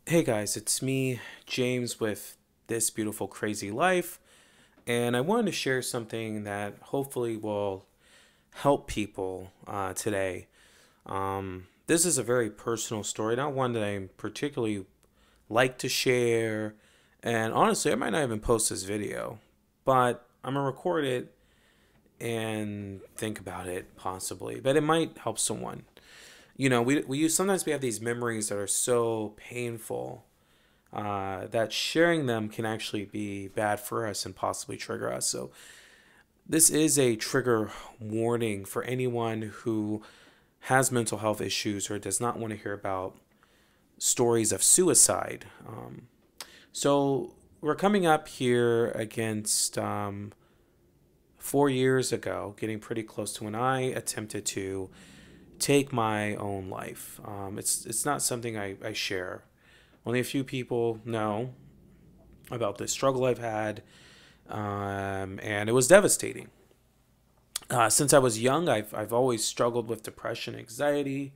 Hey guys, it's me, James, with This Beautiful Crazy Life, and I wanted to share something that hopefully will help people today. This is a very personal story, not one that I particularly like to share, and honestly, I might not even post this video, but I'm gonna record it and think about it possibly, but it might help someone. Sometimes we have these memories that are so painful that sharing them can actually be bad for us and possibly trigger us. So, this is a trigger warning for anyone who has mental health issues or does not want to hear about stories of suicide. So, we're coming up here against 4 years ago, getting pretty close to when I attempted to take my own life. It's not something I share. Only a few people know about this struggle I've had, and it was devastating. Since I was young, I've always struggled with depression, anxiety,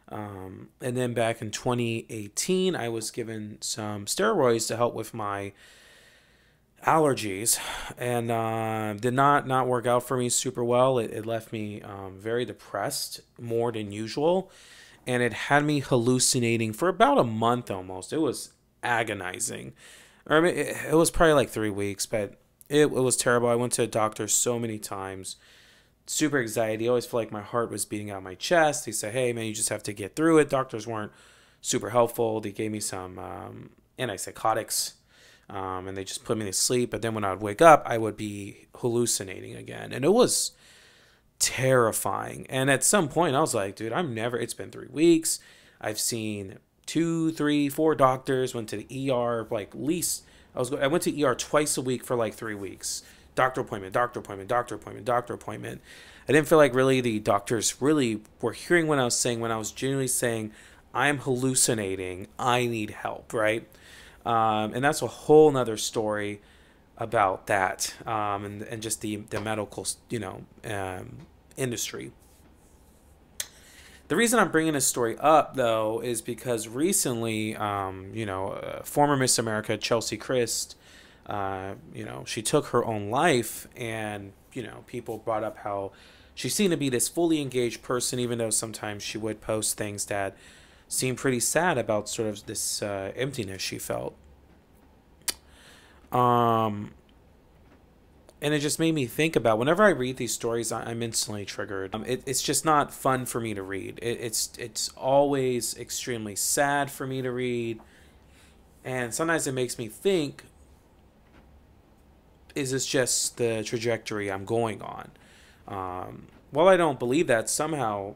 and then back in 2018, I was given some steroids to help with my allergies, and did not work out for me super well. It left me very depressed, more than usual, and it had me hallucinating for about a month almost. It was agonizing. Or I mean, it was probably like 3 weeks, but it was terrible. I went to a doctor so many times. Super anxiety. I always felt like my heart was beating out my chest. They said, "Hey, man, you just have to get through it." Doctors weren't super helpful. They gave me some antipsychotics, and they just put me to sleep. But then when I would wake up, I would be hallucinating again, and it was terrifying. And at some point, I was like, "Dude, It's been 3 weeks. I've seen two, three, four doctors. Went to the ER like at least I went to ER twice a week for like 3 weeks. Doctor appointment, doctor appointment, doctor appointment, doctor appointment. I didn't feel like really the doctors really were hearing what I was saying when I was genuinely saying, I'm hallucinating. I need help, right? And that's a whole nother story about that, and just the medical, industry. The reason I'm bringing this story up, though, is because recently, former Miss America, Chelsea Christ, she took her own life, and, people brought up how she seemed to be this fully engaged person, even though sometimes she would post things that seemed pretty sad about sort of this emptiness she felt. And it just made me think about whenever I read these stories, I'm instantly triggered. It's just not fun for me to read. It's always extremely sad for me to read, and sometimes it makes me think: is this just the trajectory I'm going on? Well, I don't believe that. Somehow,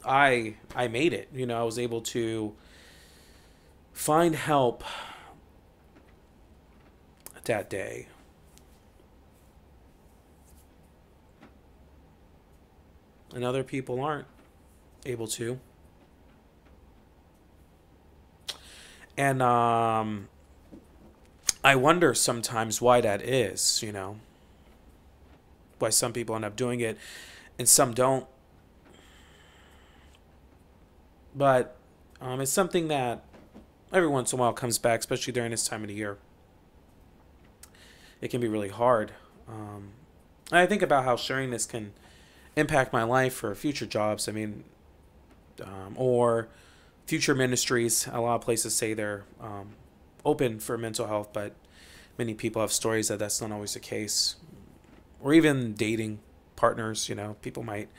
I made it. I was able to find help that day. And other people aren't able to. And I wonder sometimes why that is, why some people end up doing it and some don't. But it's something that every once in a while comes back, especially during this time of the year. It can be really hard. I think about how sharing this can impact my life for future jobs. I mean, or future ministries. A lot of places say they're open for mental health, but many people have stories that that's not always the case. Or even dating partners. People might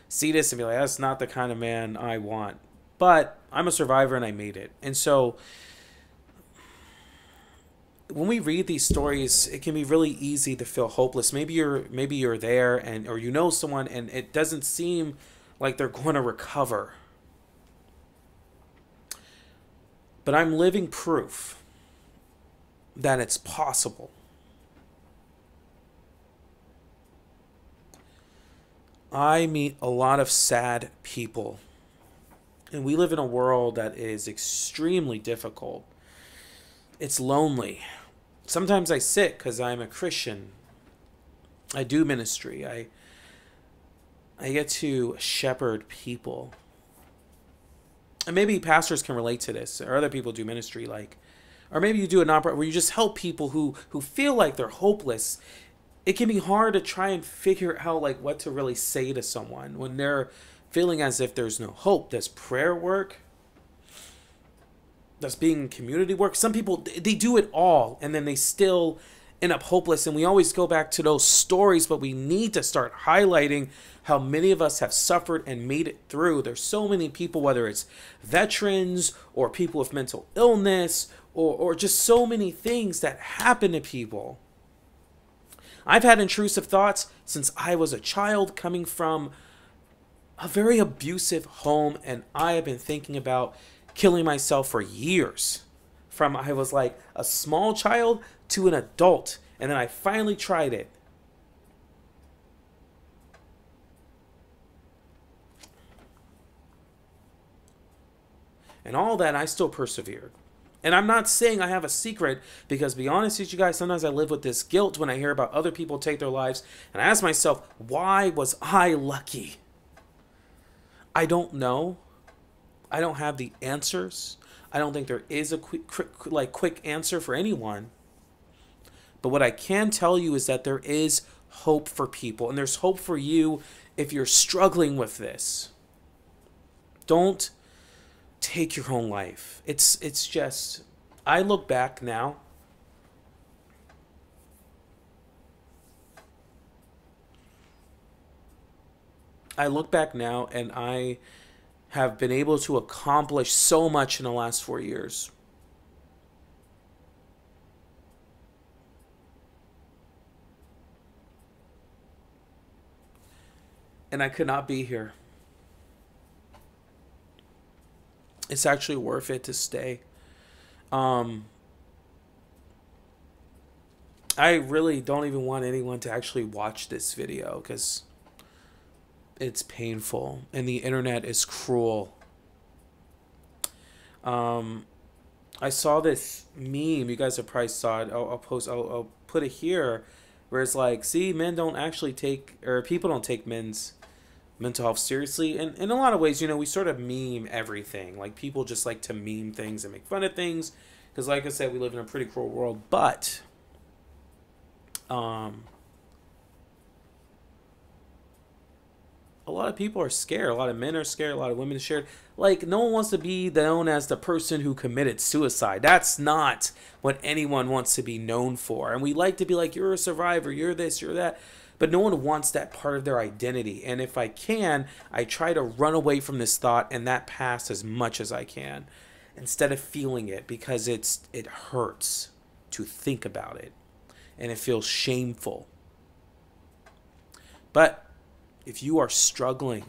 see this and be like, "That's not the kind of man I want." But I'm a survivor and I made it. And so when we read these stories, it can be really easy to feel hopeless. Maybe you're there, or someone, and it doesn't seem like they're going to recover. But I'm living proof that it's possible. I meet a lot of sad people, and we live in a world that is extremely difficult. It's lonely. Sometimes I sit because I'm a Christian. I do ministry. I get to shepherd people. and maybe pastors can relate to this, or other people do ministry, like, or maybe you do a nonprofit where you just help people who feel like they're hopeless. It can be hard to try and figure out like what to really say to someone when they're feeling as if there's no hope. Does prayer work? Does being community work? Some people, they do it all and then they still end up hopeless. And we always go back to those stories, but we need to start highlighting how many of us have suffered and made it through. There's so many people, whether it's veterans or people with mental illness or just so many things that happen to people. I've had intrusive thoughts since I was a child, coming from a very abusive home, and I have been thinking about killing myself for years. From I was like a small child to an adult, and then I finally tried it. And all that, I still persevered. And I'm not saying I have a secret, because to be honest with you guys, sometimes I live with this guilt when I hear about other people take their lives. And I ask myself, why was I lucky? I don't know. I don't have the answers. I don't think there is a quick answer for anyone. But what I can tell you is that there is hope for people. And there's hope for you if you're struggling with this. Don't take your own life. It's just, I look back now. And I have been able to accomplish so much in the last 4 years. And I could not be here. It's actually worth it to stay. I really don't even want anyone to actually watch this video, because it's painful and the internet is cruel. I saw this meme. You guys have probably saw it. I'll put it here, where it's like, see, men don't actually take, or people don't take men's mental health seriously. And in a lot of ways, you know, we sort of meme everything. Like, people just like to meme things and make fun of things, because like I said, we live in a pretty cruel world. But a lot of people are scared. A lot of men are scared. A lot of women are scared. Like, no one wants to be known as the person who committed suicide. That's not what anyone wants to be known for. And we like to be like, you're a survivor, you're this, you're that. But no one wants that part of their identity. And if I can, I try to run away from this thought and that past as much as I can, instead of feeling it, because it hurts to think about it. And it feels shameful. But if you are struggling,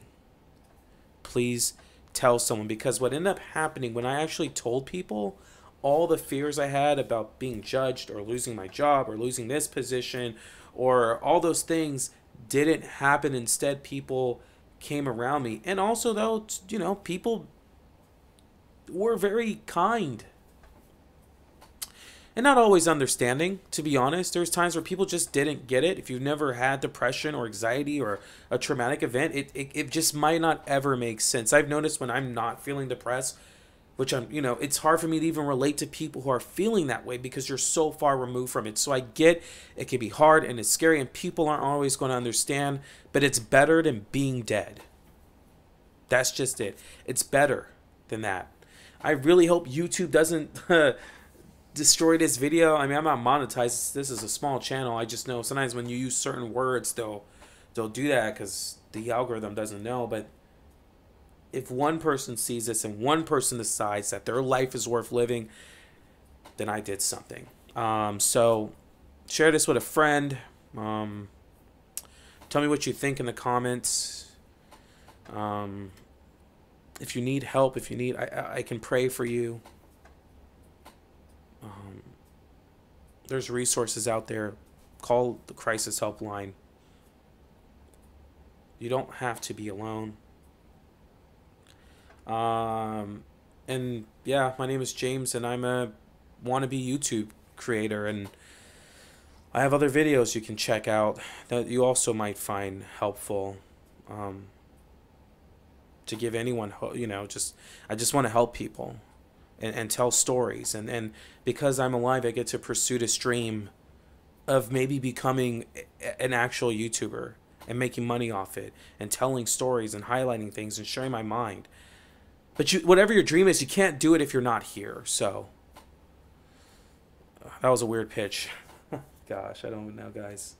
please tell someone, because what ended up happening when I actually told people all the fears I had about being judged or losing my job or losing this position or all those things didn't happen. Instead, people came around me. And also, though, you know, people were very kind. And not always understanding, to be honest. There's times where people just didn't get it. If you've never had depression or anxiety or a traumatic event, it just might not ever make sense. I've noticed when I'm not feeling depressed, which I'm, you know, it's hard for me to even relate to people who are feeling that way because you're so far removed from it. So I get it can be hard and it's scary and people aren't always going to understand, but it's better than being dead. That's just it. It's better than that. I really hope YouTube doesn't destroy this video. I mean, I'm not monetized. This is a small channel. I just know sometimes when you use certain words, they'll do that because the algorithm doesn't know. But if one person sees this and one person decides that their life is worth living, then I did something. So share this with a friend. Tell me what you think in the comments. If you need help, if you need, I can pray for you. There's resources out there. Call the crisis helpline. You don't have to be alone. And yeah, my name is James and I'm a wannabe YouTube creator, and I have other videos you can check out that you also might find helpful. to give anyone, you know, I just want to help people and tell stories. And because I'm alive, I get to pursue this dream of maybe becoming an actual YouTuber and making money off it and telling stories and highlighting things and sharing my mind. But whatever your dream is, you can't do it if you're not here. So that was a weird pitch. Gosh, I don't know, guys.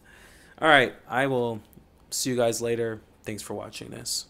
All right, I will see you guys later. Thanks for watching this.